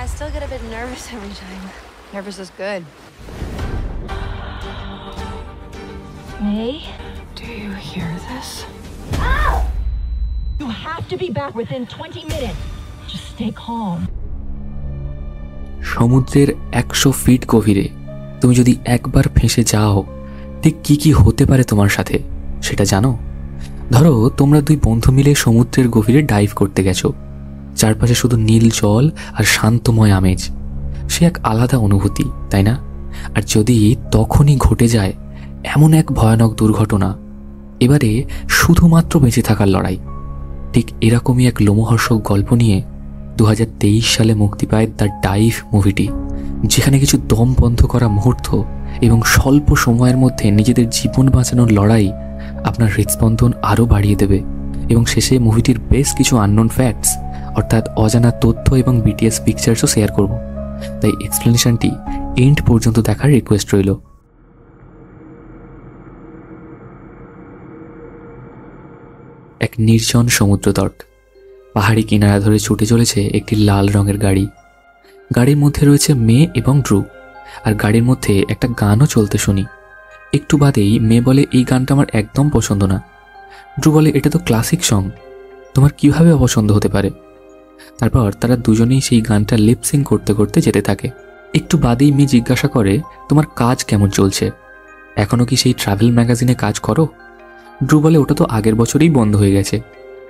I still get a bit nervous every time. Nervous is good. May? Do you hear this? You have to be back within 20 minutes. Just stay calm. সমুদ্রের 100 fit গভীরে তুমি যদি একবার ফেঁসে যাও, ঠিক কি কি হতে পারে তোমার সাথে সেটা জানো? ধরো তোমরা দুই বন্ধু মিলে সমুদ্রের গভীরে ডাইভ করতে গেছো। চারপাশে শুধু নীল জল আর শান্তময় আমেজ। সে এক আলাদা অনুভূতি, তাই না? আর যদি তখনই ঘটে যায় এমন এক ভয়ানক দুর্ঘটনা, এবারে শুধুমাত্র বেঁচে থাকার লড়াই। ঠিক এরকমই এক লোমহর্ষক গল্প নিয়ে 2023 সালে মুক্তি পায় দ্য ডাইভ মুভিটি, যেখানে কিছু দম বন্ধ করা মুহূর্ত এবং স্বল্প সময়ের মধ্যে নিজেদের জীবন বাঁচানোর লড়াই আপনার হৃদস্পন্দন আরও বাড়িয়ে দেবে। এবং শেষে মুভিটির বেশ কিছু আননোন ফ্যাক্টস, অর্থাৎ অজানা তথ্য এবং বিটিএস পিকচার্সও শেয়ার করব। তাই এক্সপ্লেনেশনটি এন্ড পর্যন্ত দেখার রিকোয়েস্ট রইল। এক নির্জন সমুদ্র তট, পাহাড়ি কিনারা ধরে ছুটে চলেছে একটি লাল রঙের গাড়ি। গাড়ির মধ্যে রয়েছে মে এবং ড্রু, আর গাড়ির মধ্যে একটা গানও চলতে শুনি। একটু বাদেই মে বলে, এই গানটা আমার একদম পছন্দ না। ড্রু বলে, এটা তো ক্লাসিক সং, তোমার কিভাবে অপছন্দ হতে পারে? তারপর তারা দুজনেই সেই গানটা লিপসিং করতে করতে যেতে থাকে। একটু বাদেই মে জিজ্ঞাসা করে, তোমার কাজ কেমন চলছে? এখনও কি সেই ট্রাভেল ম্যাগাজিনে কাজ করো? ড্রু বলে, ওটা তো আগের বছরেই বন্ধ হয়ে গেছে।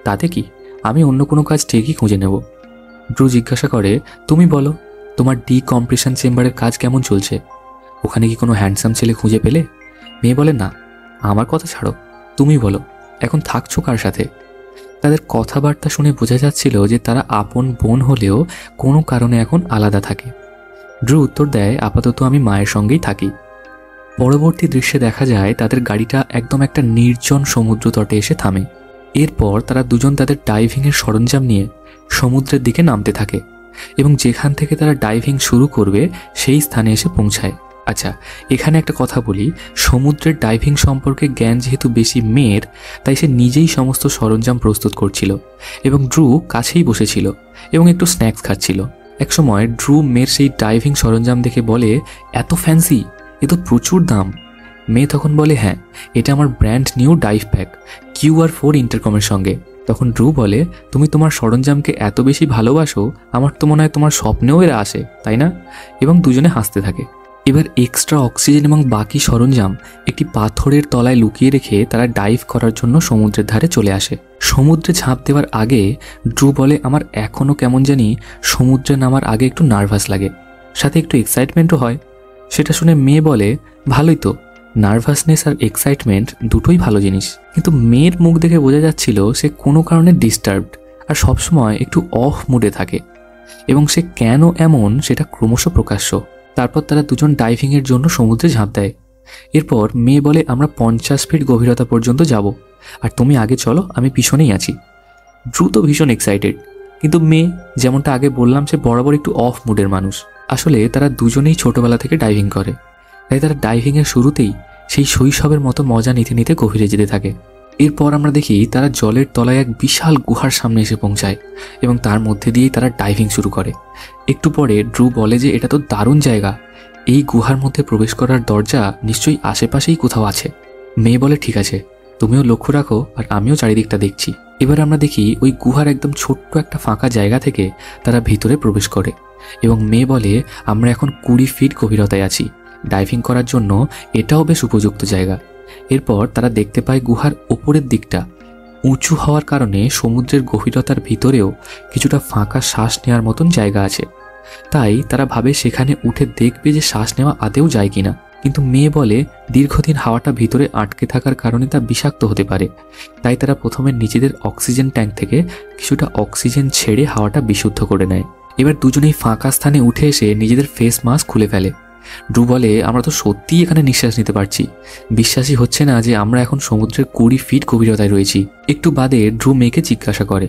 তাতে কি, আমি অন্য কোনো কাজ ঠিকই খুঁজে নেব। ড্রু জিজ্ঞাসা করে, তুমি বলো, তোমার ডিকম্প্রেশন চেম্বারের কাজ কেমন চলছে? ওখানে কি কোনো হ্যান্ডসাম ছেলে খুঁজে পেলে? মেয়ে বলে, না, আমার কথা ছাড়ো, তুমি বলো, এখন থাকছো কার সাথে? তাদের কথাবার্তা শুনে বোঝা যাচ্ছিল যে তারা আপন বোন হলেও কোনো কারণে এখন আলাদা থাকে। ড্রু উত্তর দেয়, আপাতত আমি মায়ের সঙ্গেই থাকি। পরবর্তী দৃশ্যে দেখা যায় তাদের গাড়িটা একদম একটা নির্জন সমুদ্র তটে এসে থামে। এরপর তারা দুজন তাদের ডাইভিংয়ের সরঞ্জাম নিয়ে সমুদ্রের দিকে নামতে থাকে এবং যেখান থেকে তারা ডাইভিং শুরু করবে সেই স্থানে এসে পৌঁছায়। আচ্ছা, এখানে একটা কথা বলি, সমুদ্রের ডাইভিং সম্পর্কে জ্ঞান যেহেতু বেশি মেয়ের, তাই সে নিজেই সমস্ত সরঞ্জাম প্রস্তুত করছিল এবং ড্রু কাছেই বসেছিল এবং একটু স্ন্যাক্স খাচ্ছিল। একসময় ড্রু মেয়ের সেই ডাইভিং সরঞ্জাম দেখে বলে, এত ফ্যান্সি, এ তো প্রচুর দাম। মেয়ে তখন বলে, হ্যাঁ, এটা আমার brand new dive pack QR4 ইন্টারকমের সঙ্গে। তখন ড্রু বলে, তুমি তোমার সরঞ্জামকে এত বেশি ভালোবাসো, আমার তো মনে হয় তোমার স্বপ্নেও এরা আসে, তাই না? এবং দুজনে হাসতে থাকে। এবার এক্সট্রা অক্সিজেন এবং বাকি সরঞ্জাম একটি পাথরের তলায় লুকিয়ে রেখে তারা ডাইভ করার জন্য সমুদ্রের ধারে চলে আসে। সমুদ্রে ঝাঁপ দেওয়ার আগে ড্রু বলে, আমার এখনও কেমন জানি সমুদ্রে নামার আগে একটু নার্ভাস লাগে, সাথে একটু এক্সাইটমেন্টও হয়। সেটা শুনে মেয়ে বলে, ভালোই তো, নার্ভাসনেস আর এক্সাইটমেন্ট দুটোই ভালো জিনিস। কিন্তু মেয়ের মুখ দেখে বোঝা যাচ্ছিল সে কোনো কারণে ডিস্টার্বড আর সবসময় একটু অফ মুডে থাকে, এবং সে কেন এমন সেটা ক্রমশ প্রকাশ্য। তারপর তারা দুজন ডাইভিংয়ের জন্য সমুদ্রে ঝাঁপ দেয়। এরপর মেয়ে বলে, আমরা 50 ফিট গভীরতা পর্যন্ত যাব, আর তুমি আগে চলো, আমি পিছনেই আছি। ড্রু তো ভীষণ এক্সাইটেড, কিন্তু মেয়ে, যেমনটা আগে বললাম, সে বরাবর একটু অফ মুডের মানুষ। আসলে তারা দুজনেই ছোটবেলা থেকে ডাইভিং করে, তাই তারা ডাইভিংয়ের শুরুতেই সেই শৈশবের মতো মজা নিতে নিতে গভীরে যেতে থাকে। এরপর আমরা দেখি তারা জলের তলায় এক বিশাল গুহার সামনে এসে পৌঁছায় এবং তার মধ্যে দিয়েই তারা ডাইভিং শুরু করে। একটু পরে ড্রু বলে যে এটা তো দারুণ জায়গা, এই গুহার মধ্যে প্রবেশ করার দরজা নিশ্চয়ই আশেপাশেই কোথাও আছে। মেয়ে বলে, ঠিক আছে, তুমিও লক্ষ্য রাখো আর আমিও চারিদিকটা দেখছি। এবার আমরা দেখি ওই গুহার একদম ছোট্ট একটা ফাঁকা জায়গা থেকে তারা ভিতরে প্রবেশ করে এবং মেয়ে বলে, আমরা এখন 20 ফিট গভীরতায় আছি, ডাইভিং করার জন্য এটাও বেশ উপযুক্ত জায়গা। এরপর তারা দেখতে পায় গুহার ওপরের দিকটা উঁচু হওয়ার কারণে সমুদ্রের গভীরতার ভিতরেও কিছুটা ফাঁকা শ্বাস নেওয়ার মতন জায়গা আছে। তাই তারা ভাবে সেখানে উঠে দেখবে যে শ্বাস নেওয়া আদেও যায় কিনা। কিন্তু মেয়ে বলে, দীর্ঘদিন হাওয়াটা ভিতরে আটকে থাকার কারণে তা বিষাক্ত হতে পারে। তাই তারা প্রথমে নিজেদের অক্সিজেন ট্যাঙ্ক থেকে কিছুটা অক্সিজেন ছেড়ে হাওয়াটা বিশুদ্ধ করে নেয়। এবার দুজনেই ফাঁকা স্থানে উঠে এসে নিজেদের ফেস মাস্ক খুলে ফেলে। ড্রু বলে, আমরা তো সত্যিই এখানে নিঃশ্বাস নিতে পারছি, বিশ্বাসই হচ্ছে না যে আমরা এখন সমুদ্রের 20 ফিট গভীরতায় রয়েছি। একটু বাদে ড্রু মেয়েকে জিজ্ঞাসা করে,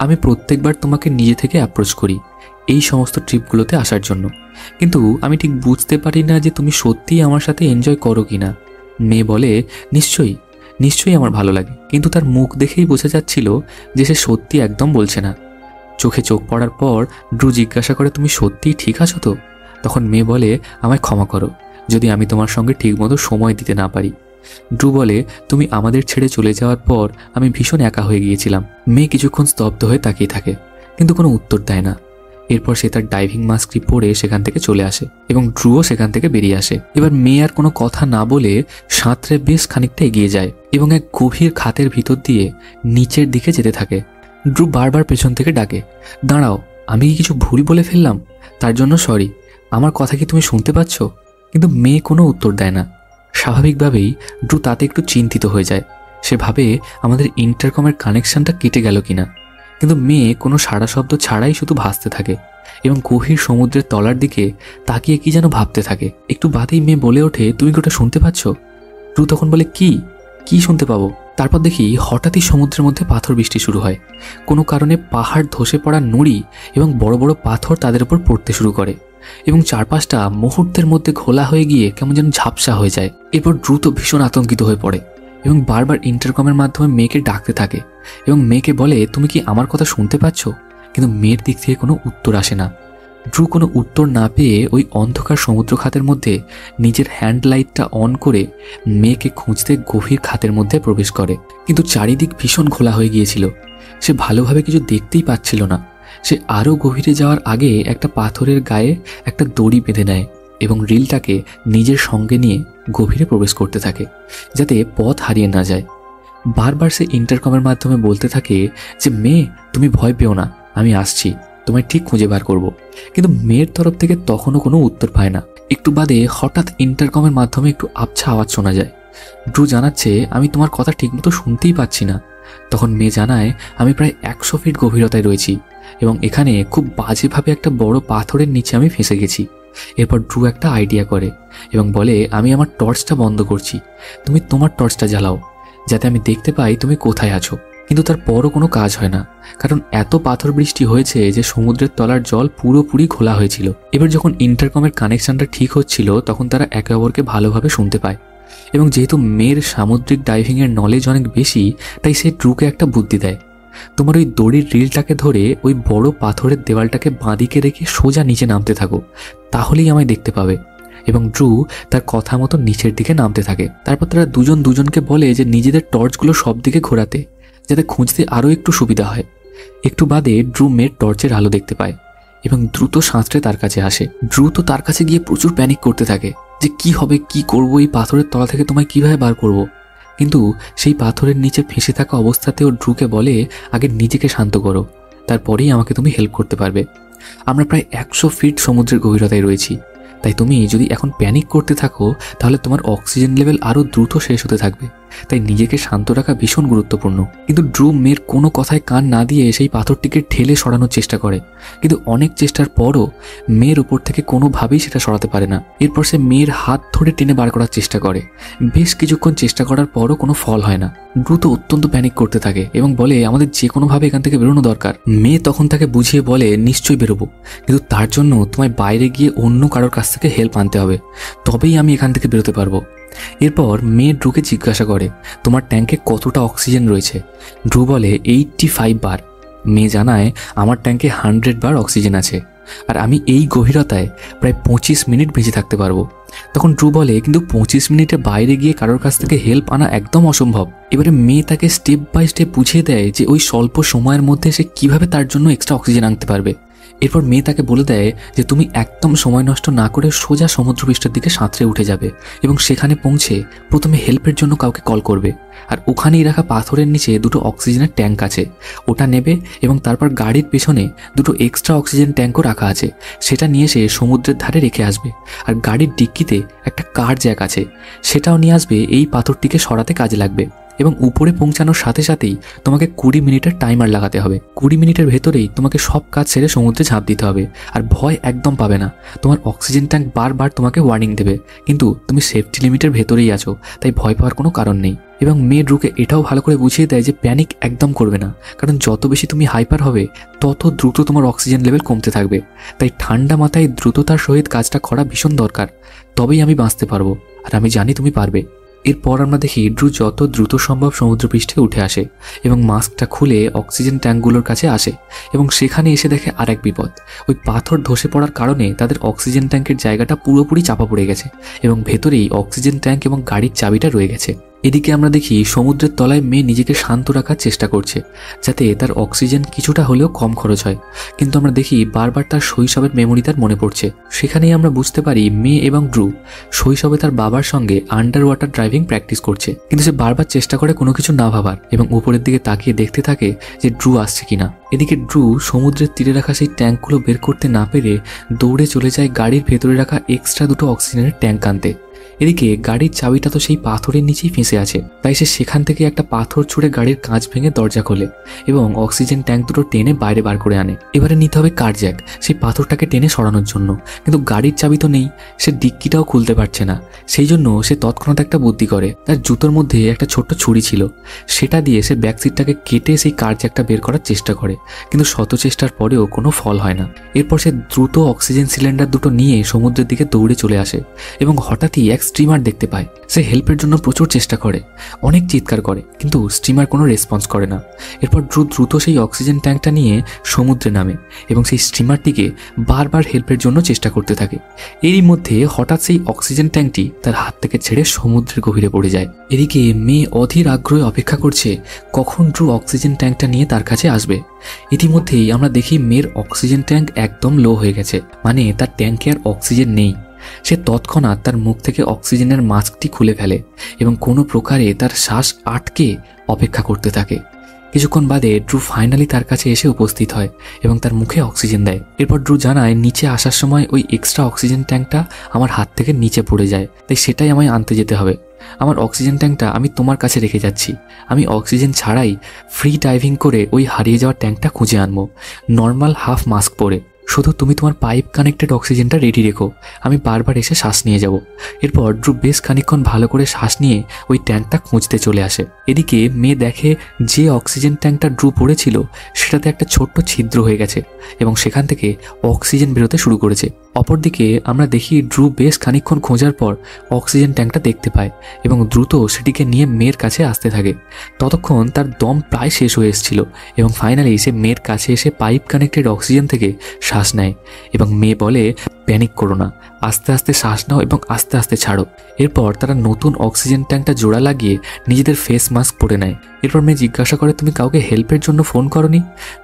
আমি প্রত্যেকবার তোমাকে নিজে থেকে অ্যাপ্রোচ করি এই সমস্ত ট্রিপগুলোতে আসার জন্য, কিন্তু আমি ঠিক বুঝতে পারি না যে তুমি সত্যিই আমার সাথে এনজয় করো কিনা। মেয়ে বলে, নিশ্চয়ই নিশ্চয়ই আমার ভালো লাগে, কিন্তু তার মুখ দেখেই বোঝা যাচ্ছিল যে সে সত্যি একদম বলছে না। চোখে চোখ পড়ার পর ড্রু জিজ্ঞাসা করে, তুমি সত্যিই ঠিক আছো তো? তখন মেয়ে বলে, আমায় ক্ষমা করো যদি আমি তোমার সঙ্গে ঠিকমতো সময় দিতে না পারি। ড্রু বলে, তুমি আমাদের ছেড়ে চলে যাওয়ার পর আমি ভীষণ একা হয়ে গিয়েছিলাম। মেয়ে কিছুক্ষণ স্তব্ধ হয়ে তাকিয়ে থাকে, কিন্তু কোনো উত্তর দেয় না। এরপর সে তার ডাইভিং মাস্কটি পরে সেখান থেকে চলে আসে এবং ড্রুও সেখান থেকে বেরিয়ে আসে। এবার মেয়ে আর কোনো কথা না বলে সাঁতরে বেশ খানিকটা এগিয়ে যায় এবং এক গভীর খাতের ভিতর দিয়ে নিচের দিকে যেতে থাকে। ড্রু বারবার পেছন থেকে ডাকে, দাঁড়াও, আমি কি কিছু ভুল বলে ফেললাম? তার জন্য সরি, আমার কথা কি তুমি শুনতে পাচ্ছ? কিন্তু মেয়ে কোনো উত্তর দেয় না। স্বাভাবিকভাবেই ড্রু তাতে একটু চিন্তিত হয়ে যায়। সে ভাবে আমাদের ইন্টারকমের কানেকশনটা কেটে গেল কিনা। কিন্তু মেয়ে কোনো সাড়া শব্দ ছাড়াই শুধু ভাসতে থাকে এবং গভীর সমুদ্রের তলার দিকে তাকিয়ে কি যেন ভাবতে থাকে। একটু বাদেই মেয়ে বলে ওঠে, তুমি কি ওটা শুনতে পাচ্ছ? ড্রু তখন বলে, কি শুনতে পাবো? তারপর দেখি হঠাৎই সমুদ্রের মধ্যে পাথর বৃষ্টি শুরু হয়। কোনো কারণে পাহাড় ধসে পড়া নুড়ি এবং বড় বড় পাথর তাদের উপর পড়তে শুরু করে এবং চারপাশটা মুহূর্তের মধ্যে ঘোলা হয়ে গিয়ে কেমন যেন ঝাপসা হয়ে যায়। এরপর দ্রুত ভীষণ আতঙ্কিত হয়ে পড়ে এবং বারবার ইন্টারকমের মাধ্যমে মেয়েকে ডাকতে থাকে এবং মেয়েকে বলে, তুমি কি আমার কথা শুনতে পাচ্ছ? কিন্তু মেয়ের দিক থেকে কোনো উত্তর আসে না। ড্রু কোনো উত্তর না পেয়ে ওই অন্ধকার সমুদ্র খাতের মধ্যে নিজের হ্যান্ড লাইটটা অন করে মেয়েকে খুঁজতে গভীর খাতের মধ্যে প্রবেশ করে। কিন্তু চারিদিক ভীষণ ঘোলা হয়ে গিয়েছিল, সে ভালোভাবে কিছু দেখতেই পাচ্ছিল না। সে আরও গভীরে যাওয়ার আগে একটা পাথরের গায়ে একটা দড়ি বেঁধে নেয় এবং রিলটাকে নিজের সঙ্গে নিয়ে গভীরে প্রবেশ করতে থাকে যাতে পথ হারিয়ে না যায়। বারবার সে ইন্টারকমের মাধ্যমে বলতে থাকে যে, মেয়ে তুমি ভয় পেও না, আমি আসছি, তোমায় ঠিক খুঁজে বার করব। কিন্তু মেয়ের তরফ থেকে তখনও কোনো উত্তর পায় না। একটু বাদে হঠাৎ ইন্টারকমের মাধ্যমে একটু আবছা আওয়াজ শোনা যায়। ড্রু জানাচ্ছে, আমি তোমার কথা ঠিকমতো শুনতেই পাচ্ছি না। তখন মেয়ে জানায়, আমি প্রায় 100 ফিট গভীরতায় রয়েছি এবং এখানে খুব বাজেভাবে একটা বড় পাথরের নিচে আমি ফেঁসে গেছি। এরপর ড্রু একটা আইডিয়া করে এবং বলে, আমি আমার টর্চটা বন্ধ করছি, তুমি তোমার টর্চটা জ্বালাও যাতে আমি দেখতে পাই তুমি কোথায় আছো। কিন্তু তারপরও কোনো কাজ হয় না, কারণ এত পাথর বৃষ্টি হয়েছে যে সমুদ্রের তলার জল পুরোপুরি ঘোলা হয়েছিল। এবার যখন ইন্টারকমের কানেকশনটা ঠিক হচ্ছিল তখন তারা একে অপরকে ভালোভাবে শুনতে পায় এবং যেহেতু মেয়ের সামুদ্রিক ডাইভিংয়ের নলেজ অনেক বেশি, তাই সে ড্রুকে একটা বুদ্ধি দেয়, তোমার ওই দড়ির রিলটাকে ধরে ওই বড় পাথরের দেওয়ালটাকে বাঁদিকে রেখে সোজা নিচে নামতে থাকো, তাহলেই আমায় দেখতে পাবে। এবং ড্রু তার কথা মতো নিচের দিকে নামতে থাকে। তারপর তারা দুজন দুজনকে বলে যে নিজেদের টর্চগুলো সব দিকে ঘোরাতে, যাতে খুঁজতে আরও একটু সুবিধা হয়। একটু বাদে ড্রু মেয়ের টর্চের আলো দেখতে পায় এবং দ্রুত সাঁতরে তার কাছে আসে। ড্রু তো তার কাছে গিয়ে প্রচুর প্যানিক করতে থাকে যে কি হবে, কি করব, এই পাথরের তলা থেকে তোমায় কিভাবে বার করব। কিন্তু সেই পাথরের নিচে ফেঁসে থাকা অবস্থাতেও ড্রুকে বলে, আগে নিজেকে শান্ত করো, তারপরেই আমাকে তুমি হেল্প করতে পারবে। আমরা প্রায় 100 ফিট সমুদ্রের গভীরতায় রয়েছি, তাই তুমি যদি এখন প্যানিক করতে থাকো তাহলে তোমার অক্সিজেন লেভেল আরও দ্রুত শেষ হতে থাকবে, তাই নিজেকে শান্ত রাখা ভীষণ গুরুত্বপূর্ণ। কিন্তু ড্রু মেয়ের কোনো কথায় কান না দিয়ে সেই পাথরটিকে ঠেলে সরানোর চেষ্টা করে, কিন্তু অনেক চেষ্টার পরও মেয়ের উপর থেকে কোনোভাবেই সেটা সরাতে পারে না। এরপর সে মেয়ের হাত ধরে টেনে বার করার চেষ্টা করে। বেশ কিছুক্ষণ চেষ্টা করার পরও কোনো ফল হয় না। ড্রু তো অত্যন্ত প্যানিক করতে থাকে এবং বলে, আমাদের যে কোনোভাবে এখান থেকে বেরোনো দরকার। মেয়ে তখন তাকে বুঝিয়ে বলে, নিশ্চয়ই বেরোবো, কিন্তু তার জন্য তোমায় বাইরে গিয়ে অন্য কারোর কাছ থেকে হেল্প আনতে হবে, তবেই আমি এখান থেকে বেরোতে পারবো। এরপর মেয়ে ড্রুকে জিজ্ঞাসা করে, তোমার ট্যাঙ্কে কতটা অক্সিজেন রয়েছে? ড্রু বলে 85 বার। মেয়ে জানায়, আমার ট্যাঙ্কে 100 বার অক্সিজেন আছে আর আমি এই গভীরতায় প্রায় 25 মিনিট বেঁচে থাকতে পারবো। তখন ড্রু বলে, কিন্তু 25 মিনিটে বাইরে গিয়ে কারোর কাছ থেকে হেল্প আনা একদম অসম্ভব। এবারে মেয়ে তাকে স্টেপ বাই স্টেপ বুঝিয়ে দেয় যে ওই স্বল্প সময়ের মধ্যে সে কিভাবে তার জন্য এক্সট্রা অক্সিজেন আনতে পারবে। এরপর মেয়ে তাকে বলে দেয় যে তুমি একদম সময় নষ্ট না করে সোজা সমুদ্রপৃষ্ঠের দিকে সাঁতরে উঠে যাবে এবং সেখানে পৌঁছে প্রথমে হেল্পের জন্য কাউকে কল করবে, আর ওখানেই রাখা পাথরের নিচে দুটো অক্সিজেনের ট্যাঙ্ক আছে, ওটা নেবে এবং তারপর গাড়ির পেছনে দুটো এক্সট্রা অক্সিজেন ট্যাঙ্কও রাখা আছে, সেটা নিয়ে এসে সমুদ্রের ধারে রেখে আসবে। আর গাড়ির ডিক্কিতে একটা কার জ্যাক আছে, সেটাও নিয়ে আসবে, এই পাথরটিকে সরাতে কাজে লাগবে। এবং উপরে পৌঁছানোর সাথে সাথেই তোমাকে 20 মিনিটের টাইমার লাগাতে হবে। 20 মিনিটের ভেতরেই তোমাকে সব কাজ ছেড়ে সমুদ্রে ঝাঁপ দিতে হবে, আর ভয় একদম পাবে না। তোমার অক্সিজেন ট্যাঙ্ক বারবার তোমাকে ওয়ার্নিং দেবে, কিন্তু তুমি সেফটি লিমিটের ভেতরেই আছো, তাই ভয় পাওয়ার কোনো কারণ নেই। এবং মেয়ে ড্রুকে এটাও ভালো করে বুঝিয়ে দেয় যে প্যানিক একদম করবে না, কারণ যত বেশি তুমি হাইপার হবে তত দ্রুত তোমার অক্সিজেন লেভেল কমতে থাকবে। তাই ঠান্ডা মাথায় দ্রুততার সহিত কাজটা করা ভীষণ দরকার, তবেই আমি বাঁচতে পারবো, আর আমি জানি তুমি পারবে। এরপর আমরা দেখি ড্রু যত দ্রুত সম্ভব সমুদ্রপৃষ্ঠে উঠে আসে এবং মাস্কটা খুলে অক্সিজেন ট্যাঙ্কগুলোর কাছে আসে এবং সেখানে এসে দেখে আর এক বিপদ। ওই পাথর ধসে পড়ার কারণে তাদের অক্সিজেন ট্যাঙ্কের জায়গাটা পুরোপুরি চাপা পড়ে গেছে এবং ভেতরেই অক্সিজেন ট্যাঙ্ক এবং গাড়ির চাবিটা রয়ে গেছে। এদিকে আমরা দেখি সমুদ্রের তলায় মেয়ে নিজেকে শান্ত রাখার চেষ্টা করছে যাতে তার অক্সিজেন কিছুটা হলেও কম খরচ হয়, কিন্তু আমরা দেখি বারবার তার শৈশবের মেমোরি তার মনে পড়ছে। সেখানেই আমরা বুঝতে পারি মেয়ে এবং ড্রু শৈশবে তার বাবার সঙ্গে আন্ডার ওয়াটার ড্রাইভিং প্র্যাকটিস করছে, কিন্তু সে বারবার চেষ্টা করে কোনো কিছু না ভাবার এবং উপরের দিকে তাকিয়ে দেখতে থাকে যে ড্রু আসছে কিনা। এদিকে ড্রু সমুদ্রের তীরে রাখা সেই ট্যাঙ্কগুলো বের করতে না পেরে দৌড়ে চলে যায় গাড়ির ভেতরে রাখা এক্সট্রা দুটো অক্সিজেনের ট্যাঙ্ক আনতে। এদিকে গাড়ির চাবিটা তো সেই পাথরের নিচেই ফেঁসে আছে, তাই সে সেখান থেকে একটা পাথর ছুঁড়ে গাড়ির কাঁচ ভেঙে দরজা খোলে এবং অক্সিজেন ট্যাঙ্ক দুটো টেনে বাইরে বার করে আনে। এবারে নিতে হবে কার্জ্যাক সেই পাথরটাকে টেনে সরানোর জন্য, কিন্তু গাড়ির চাবি তো নেই, সে ডিক্কিটাও খুলতে পারছে না। সেই জন্য সে তৎক্ষণাৎ একটা বুদ্ধি করে, তার জুতোর মধ্যে একটা ছোট্ট ছুরি ছিল, সেটা দিয়ে সে ব্যাকসিটটাকে কেটে সেই কার্জ্যাকটা বের করার চেষ্টা করে, কিন্তু শত চেষ্টার পরেও কোনো ফল হয় না। এরপর সে দ্রুত অক্সিজেন সিলিন্ডার দুটো নিয়ে সমুদ্রের দিকে দৌড়ে চলে আসে এবং হঠাৎই এক স্টিমার দেখতে পায়। সে হেল্পের জন্য প্রচুর চেষ্টা করে, অনেক চিৎকার করে, কিন্তু স্টিমার কোনো রেসপন্স করে না। এরপর দ্রুত সেই অক্সিজেন ট্যাঙ্কটা নিয়ে সমুদ্রে নামে এবং সেই স্টিমারটিকে বারবার হেল্পের জন্য চেষ্টা করতে থাকে। এরই মধ্যে হঠাৎ সেই অক্সিজেন ট্যাঙ্কটি তার হাত থেকে ছেড়ে সমুদ্রের গভীরে পড়ে যায়। এদিকে মেয়ে অধীর আগ্রহে অপেক্ষা করছে কখন ড্রু অক্সিজেন ট্যাঙ্কটা নিয়ে তার কাছে আসবে। ইতিমধ্যেই আমরা দেখি মেয়ের অক্সিজেন ট্যাঙ্ক একদম লো হয়ে গেছে, মানে তার ট্যাঙ্কে আর অক্সিজেন নেই। সে তৎক্ষণাৎ তার মুখ থেকে অক্সিজেনের মাস্কটি খুলে ফেলে এবং কোনো প্রকারে তার শ্বাস আটকে অপেক্ষা করতে থাকে। কিছুক্ষণ বাদে ড্রু ফাইনালি তার কাছে এসে উপস্থিত হয় এবং তার মুখে অক্সিজেন দেয়। এরপর ড্রু জানায় নিচে আসার সময় ওই এক্সট্রা অক্সিজেন ট্যাঙ্কটা আমার হাত থেকে নিচে পড়ে যায়, তাই সেটাই আমায় আনতে যেতে হবে। আমার অক্সিজেন ট্যাঙ্কটা আমি তোমার কাছে রেখে যাচ্ছি, আমি অক্সিজেন ছাড়াই ফ্রি ডাইভিং করে ওই হারিয়ে যাওয়া ট্যাঙ্কটা খুঁজে আনবো, নর্মাল হাফ মাস্ক পরে। শুধু তুমি তোমার পাইপ কানেক্টেড অক্সিজেনটা রেডি রেখো, আমি বারবার এসে শ্বাস নিয়ে যাব। এরপর ড্রু বেশ খানিকক্ষণ ভালো করে শ্বাস নিয়ে ওই ট্যাঙ্কটা খুঁজতে চলে আসে। এদিকে মেয়ে দেখে যে অক্সিজেন ট্যাঙ্কটা ড্রু পড়েছিল সেটাতে একটা ছোট্ট ছিদ্র হয়ে গেছে এবং সেখান থেকে অক্সিজেন বেরোতে শুরু করেছে। অপরদিকে আমরা দেখি ড্রু বেশ খানিকক্ষণ খোঁজার পর অক্সিজেন ট্যাঙ্কটা দেখতে পায় এবং দ্রুত সেটিকে নিয়ে মেয়ের কাছে আসতে থাকে। ততক্ষণ তার দম প্রায় শেষ হয়ে এসেছিল এবং ফাইনালি সে মেয়ের কাছে এসে পাইপ কানেক্টেড অক্সিজেন থেকে শ্বাস নেয় এবং মেয়ে বলে, প্যানিক করো না, আস্তে আস্তে শ্বাস নাও এবং আস্তে আস্তে ছাড়ো। এরপর তারা নতুন অক্সিজেন ট্যাঙ্কটা জোড়া লাগিয়ে নিজেদের ফেস মাস্ক পরে নেয়। এরপর মেয়ে জিজ্ঞাসা করে, তুমি কাউকে হেল্পের জন্য ফোন করনি?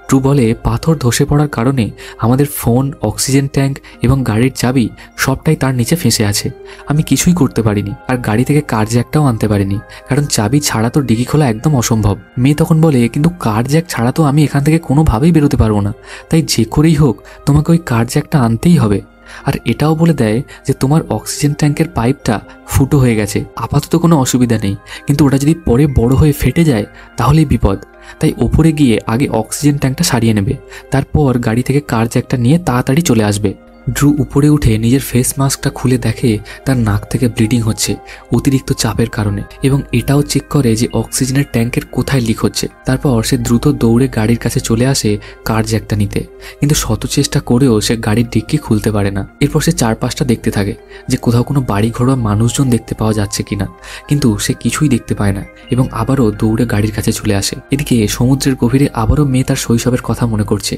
ড্রু বলে, পাথর ধসে পড়ার কারণে আমাদের ফোন, অক্সিজেন ট্যাঙ্ক এবং গাড়ির চাবি সবটাই তার নিচে ফেঁসে আছে, আমি কিছুই করতে পারিনি, আর গাড়ি থেকে কার্জ্যাকটাও আনতে পারিনি, কারণ চাবি ছাড়া তো ডিকি খোলা একদম অসম্ভব। মেয়ে তখন বলে, কিন্তু কার্জ্যাক ছাড়া তো আমি এখান থেকে কোনোভাবেই বেরোতে পারবো না, তাই যে করেই হোক তোমাকে ওই কার্জ্যাকটা আনতেই হবে। আর এটাও বলে দেয় যে তোমার অক্সিজেন ট্যাঙ্কের পাইপটা ফুটো হয়ে গেছে, আপাতত কোনো অসুবিধা নেই, কিন্তু ওটা যদি পরে বড় হয়ে ফেটে যায় তাহলেই বিপদ, তাই ওপরে গিয়ে আগে অক্সিজেন ট্যাঙ্কটা সারিয়ে নেবে, তারপর গাড়ি থেকে কার্জ্যাকটা নিয়ে তাড়াতাড়ি চলে আসবে। ড্রু উপরে উঠে নিজের ফেস মাস্কটা খুলে দেখে তার নাক থেকে ব্লিডিং হচ্ছে অতিরিক্ত চাপের কারণে, এবং এটাও চেক করে যে অক্সিজেনের ট্যাঙ্কের কোথায় লিক হচ্ছে। তারপর সে দ্রুত দৌড়ে গাড়ির কাছে চলে আসে কার্জ্যাকটা নিতে, কিন্তু শত চেষ্টা করেও সে গাড়ির ডিক্কি খুলতে পারে না। এরপর সে চারপাশটা দেখতে থাকে যে কোথাও কোনো বাড়ি ঘরোয়া মানুষজন দেখতে পাওয়া যাচ্ছে কিনা, কিন্তু সে কিছুই দেখতে পায় না এবং আবারও দৌড়ে গাড়ির কাছে চলে আসে। এদিকে সমুদ্রের গভীরে আবারও মেয়ে তার শৈশবের কথা মনে করছে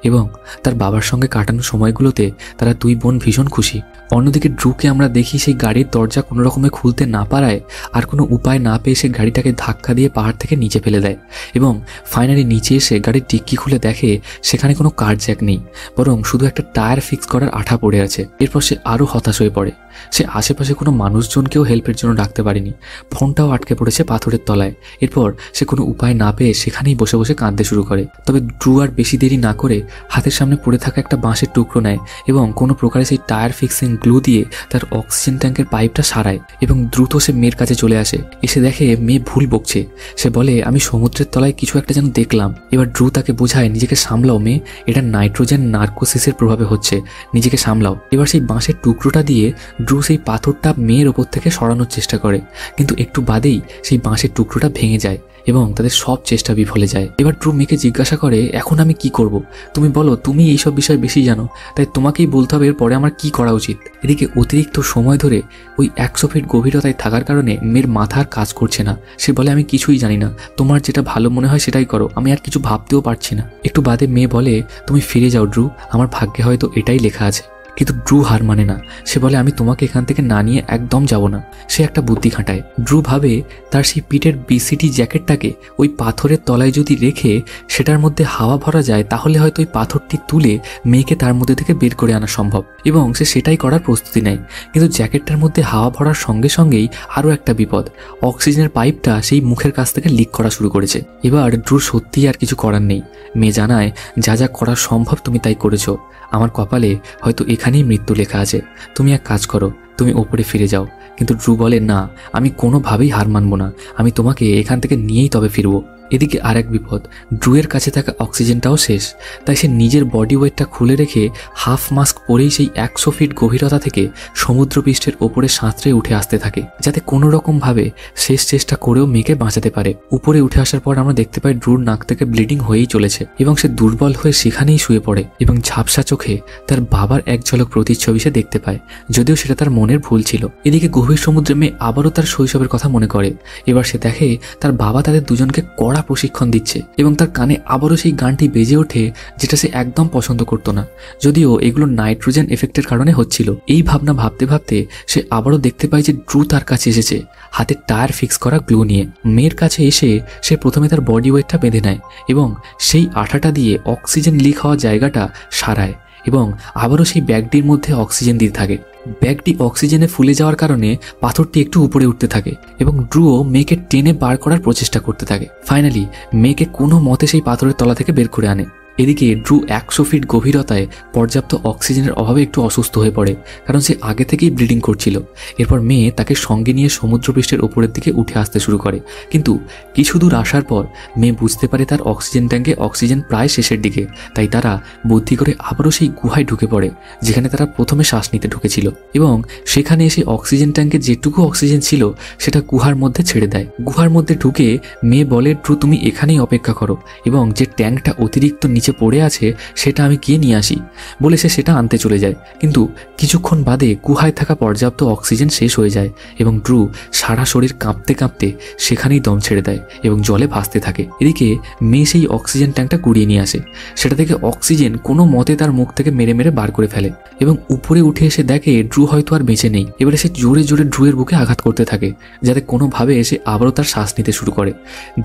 এবং তার বাবার সঙ্গে কাটানো সময়গুলোতে তারা দুই বোন ভীষণ খুশি। অন্যদিকে ড্রুকে আমরা দেখি সেই গাড়ির দরজা কোনো রকমে খুলতে না পারায় আর কোনো উপায় না পেয়ে সে গাড়িটাকে ধাক্কা দিয়ে পাহাড় থেকে নিচে ফেলে দেয় এবং ফাইনালি নিচে এসে গাড়ির ডিক্কি খুলে দেখে সেখানে কোনো কার্জ্যাক নেই, বরং শুধু একটা টায়ার ফিক্স করার আঠা পড়ে আছে। এরপর সে আরও হতাশ হয়ে পড়ে, সে আশেপাশে কোনো মানুষজনকেও হেল্পের জন্য ডাকতে পারেনি, ফোনটাও আটকে পড়েছে পাথরের তলায়। এরপর সে কোনো উপায় না পেয়ে সেখানেই বসে বসে কাঁদতে শুরু করে। তবে ড্রু আর বেশি দেরি না করে হাতের সামনে পড়ে থাকা একটা বাঁশের টুকরো নেয় এবং কোনো প্রকারে সেই টায়ার ফিক্সিং গ্লু দিয়ে তার অক্সিজেন ট্যাঙ্কের পাইপটা সারায় এবং দ্রুত সে মেয়ের কাছে চলে আসে। এসে দেখে মেয়ে ভুল বকছে, সে বলে, আমি সমুদ্রের তলায় কিছু একটা যেন দেখলাম। এবার ড্রু তাকে বোঝায়, নিজেকে সামলাও মেয়ে, এটা নাইট্রোজেন নার্কোসিসের প্রভাবে হচ্ছে, নিজেকে সামলাও। এবার সেই বাঁশের টুকরোটা দিয়ে ড্রু সেই পাথরটা মেয়ের ওপর থেকে সরানোর চেষ্টা করে, কিন্তু একটু বাদেই সেই বাঁশের টুকরোটা ভেঙে যায় এবং তাদের সব চেষ্টা বিফলে যায়। এবার ড্রু মেয়েকে জিজ্ঞাসা করে, এখন আমি কি করব? তুমি বলো, তুমি এইসব বিষয় বেশি জানো, তাই তোমাকেই বলতে হবে এরপরে আমার কি করা উচিত। এদিকে অতিরিক্ত সময় ধরে ওই 100 ফিট গভীরতায় থাকার কারণে মেয়ের মাথা আর কাজ করছে না। সে বলে, আমি কিছুই জানি না, তোমার যেটা ভালো মনে হয় সেটাই করো, আমি আর কিছু ভাবতেও পারছি না। একটু বাদে মেয়ে বলে, তুমি ফিরে যাও ড্রু, আমার ভাগ্যে হয়তো এটাই লেখা আছে। কিন্তু ড্রু হার মানে না। সে বলে, আমি তোমাকে এখান থেকে না নিয়ে একদম যাব না। সে একটা বুদ্ধি খাটায়। ড্রু ভাবে তার সেই পিটের বিসিটি জ্যাকেটটাকে ওই পাথরের তলায় যদি রেখে সেটার মধ্যে হাওয়া ভরা যায় তাহলে হয়তো ওই পাথরটি তুলে মেয়েকে তার মধ্যে থেকে বের করে আনা সম্ভব, এবং সে সেটাই করার প্রস্তুতি নেয়। কিন্তু জ্যাকেটটার মধ্যে হাওয়া ভরার সঙ্গে সঙ্গেই আরও একটা বিপদ, অক্সিজেনের পাইপটা সেই মুখের কাছ থেকে লিক করা শুরু করেছে। এবার ড্রুর সত্যিই আর কিছু করার নেই। মেয়ে জানায়, যা যা করা সম্ভব তুমি তাই করেছো, আমার কপালে হয়তো এখানেই মৃত্যু লেখা আছে, তুমি এক কাজ করো, তুমি ওপরে ফিরে যাও। কিন্তু ড্রু বলে, না, আমি কোনোভাবেই হার মানব না, আমি তোমাকে এখান থেকে নিয়েই তবে ফিরবো। এদিকে আর এক বিপদ, ড্রুয়ের কাছে থাকা অক্সিজেনটাও শেষ। তাই সে নিজের বডি ওয়েটটা খুলে রেখে হাফ মাস্ক পরেই সেই 100 ফিট গভীরতা থেকে সমুদ্রপৃষ্ঠের ওপরে সাঁতরে উঠে আসতে থাকে, যাতে কোনো রকমভাবে শেষ চেষ্টা করেও মেয়েকে বাঁচাতে পারে। উপরে উঠে আসার পর আমরা দেখতে পাই ড্রুর নাক থেকে ব্লিডিং হয়েই চলেছে এবং সে দুর্বল হয়ে সেখানেই শুয়ে পড়ে এবং ঝাপসা চোখে তার বাবার এক ঝলক প্রতিচ্ছবি সে দেখতে পায়, যদিও সেটা তার মনের ভুল ছিল। এদিকে গভীর সমুদ্রে মেয়ে আবারও তার শৈশবের কথা মনে করে। এবার সে দেখে তার বাবা তাদের দুজনকে কড়া প্রশিক্ষণ দিচ্ছে এবং তার কানে আবারও সেই গানটি বেজে ওঠে যেটা সে একদম পছন্দ করত না, যদিও এগুলো নাইট্রোজেন এফেক্টের কারণে হচ্ছিল। এই ভাবনা ভাবতে ভাবতে সে আবারও দেখতে পায় যে ড্রু তার কাছে এসেছে হাতে টায়ার ফিক্স করা গ্লু নিয়ে। মেয়ের কাছে এসে সে প্রথমে তার বডি ওয়েটটা বেঁধে নেয় এবং সেই আঠাটা দিয়ে অক্সিজেন লিক হওয়া জায়গাটা সারায় এবং আবারও সেই ব্যাগটির মধ্যে অক্সিজেন দিতে থাকে। ব্যাগটি অক্সিজেনে ফুলে যাওয়ার কারণে পাথরটি একটু উপরে উঠতে থাকে এবং ড্রুও মেয়েকে টেনে বার করার প্রচেষ্টা করতে থাকে। ফাইনালি মেয়েকে কোনো মতে সেই পাথরের তলা থেকে বের করে আনে। এদিকে ড্রু 100 ফিট গভীরতায় পর্যাপ্ত অক্সিজেনের অভাবে একটু অসুস্থ হয়ে পড়ে, কারণ সে আগে থেকেই ব্লিডিং করছিল। এরপর মেয়ে তাকে সঙ্গে নিয়ে সমুদ্রপৃষ্ঠের ওপরের দিকে উঠে আসতে শুরু করে, কিন্তু কিছু দূর আসার পর মেয়ে বুঝতে পারে তার অক্সিজেন ট্যাঙ্কে অক্সিজেন প্রায় শেষের দিকে। তাই তারা বুদ্ধি করে আবারও সেই গুহায় ঢুকে পড়ে যেখানে তারা প্রথমে শ্বাস নিতে ঢুকেছিল, এবং সেখানে এসে অক্সিজেন ট্যাঙ্কে যেটুকু অক্সিজেন ছিল সেটা গুহার মধ্যে ছেড়ে দেয়। গুহার মধ্যে ঢুকে মেয়ে বলে, ড্রু তুমি এখানেই অপেক্ষা করো এবং যে ট্যাঙ্কটা অতিরিক্ত নিচে পড়ে আছে সেটা আমি গিয়ে নিয়ে আসি বলে সে সেটা আনতে চলে যায়। কিন্তু কিছুক্ষণ বাদে গুহায় থাকা পর্যাপ্ত অক্সিজেন শেষ হয়ে যায় এবং ড্রু সারা শরীর কাঁপতে কাঁপতে সেখানেই দম ছেড়ে দেয় এবং জলে ভাসতে থাকে। এদিকে মেয়ে সেই অক্সিজেন ট্যাঙ্কটা কুড়িয়ে নিয়ে আসে, সেটা থেকে অক্সিজেন কোনো মতে তার মুখ থেকে মেরে মেরে বার করে ফেলে এবং উপরে উঠে এসে দেখে ড্রু হয়তো আর বেঁচে নেই। এবারে সে জোরে জোরে ড্রুয়ের বুকে আঘাত করতে থাকে যাতে কোনোভাবে এসে আবারও তার শ্বাস নিতে শুরু করে।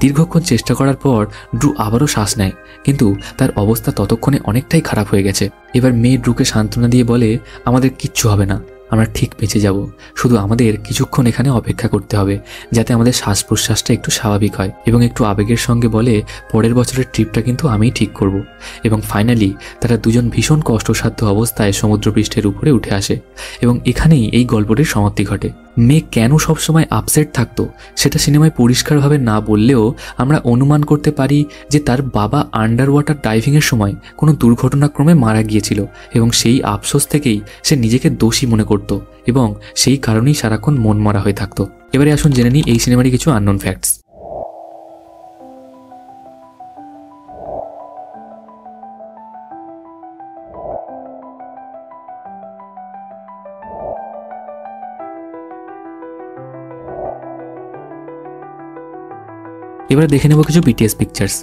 দীর্ঘক্ষণ চেষ্টা করার পর ড্রু আবারও শ্বাস নেয়, কিন্তু তার অবস্থা ততক্ষণে অনেকটাই খারাপ হয়ে গেছে। এবার মেয়ে ড্রুকে সান্ত্বনা দিয়ে বলে, আমাদের কিচ্ছু হবে না, আমরা ঠিক বেঁচে যাব, শুধু আমাদের কিছুক্ষণ এখানে অপেক্ষা করতে হবে যাতে আমাদের শ্বাস প্রশ্বাসটা একটু স্বাভাবিক হয়। এবং একটু আবেগের সঙ্গে বলে, পরের বছরের ট্রিপটা কিন্তু আমিই ঠিক করব। এবং ফাইনালি তারা দুজন ভীষণ কষ্টসাধ্য অবস্থায় সমুদ্রপৃষ্ঠের উপরে উঠে আসে এবং এখানেই এই গল্পটির সমাপ্তি ঘটে। মেয়ে কেন সবসময় আপসেট থাকতো সেটা সিনেমায় পরিষ্কারভাবে না বললেও আমরা অনুমান করতে পারি যে তার বাবা আন্ডার ওয়াটার ডাইভিংয়ের সময় কোনো দুর্ঘটনাক্রমে মারা গিয়েছিল এবং সেই আফসোস থেকেই সে নিজেকে দোষী মনে করত এবং সেই কারণেই সারাক্ষণ মন মরা হয়ে থাকতো। এবারে আসুন জেনে নিই এই সিনেমারই কিছু আননোন ফ্যাক্টস। এবারে দেখে নেব কিছু বিটিএস পিকচার্স।